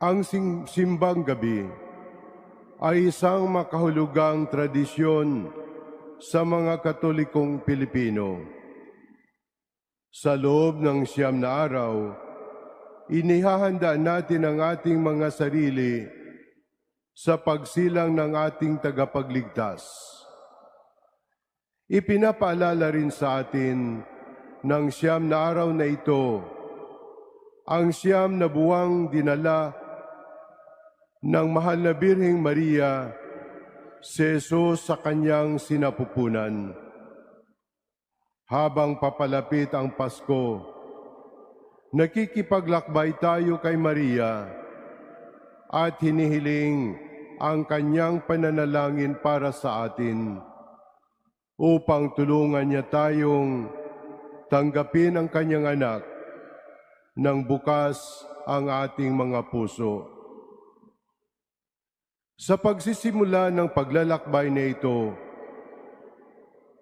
Ang simbang gabi ay isang makahulugang tradisyon sa mga Katolikong Pilipino. Sa loob ng 9 na araw, inihahanda natin ang ating mga sarili sa pagsilang ng ating tagapagligtas. Ipinapaalala rin sa atin ng 9 na araw na ito ang 9 na buwang dinala ng mahal na Birheng Maria si Jesus sa kanyang sinapupunan. Habang papalapit ang Pasko, nakikipaglakbay tayo kay Maria at hinihiling ang kanyang pananalangin para sa atin upang tulungan niya tayong tanggapin ang kanyang anak nang bukas ang ating mga puso. Sa pagsisimula ng paglalakbay na ito,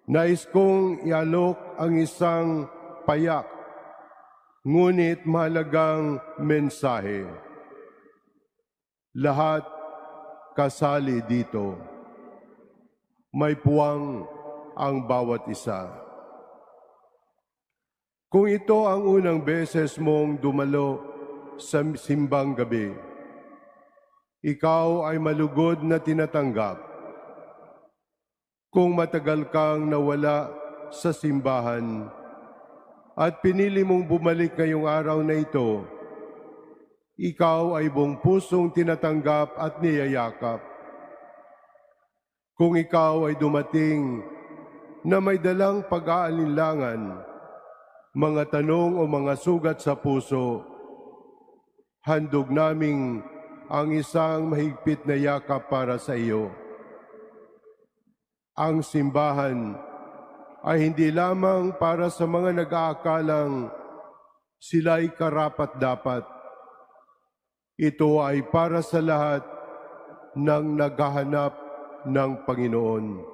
nais kong ialok ang isang payak, ngunit mahalagang mensahe. Lahat kasali dito. May puwang ang bawat isa. Kung ito ang unang beses mong dumalo sa simbang gabi, ikaw ay malugod na tinatanggap. Kung matagal kang nawala sa simbahan at pinili mong bumalik ngayong araw na ito, ikaw ay buong pusong tinatanggap at niyayakap. Kung ikaw ay dumating na may dalang pag-aalinlangan, mga tanong o mga sugat sa puso, handog naming ang isang mahigpit na yakap para sa iyo. Ang simbahan ay hindi lamang para sa mga nag-aakalang sila'y karapat-dapat. Ito ay para sa lahat ng naghahanap ng Panginoon.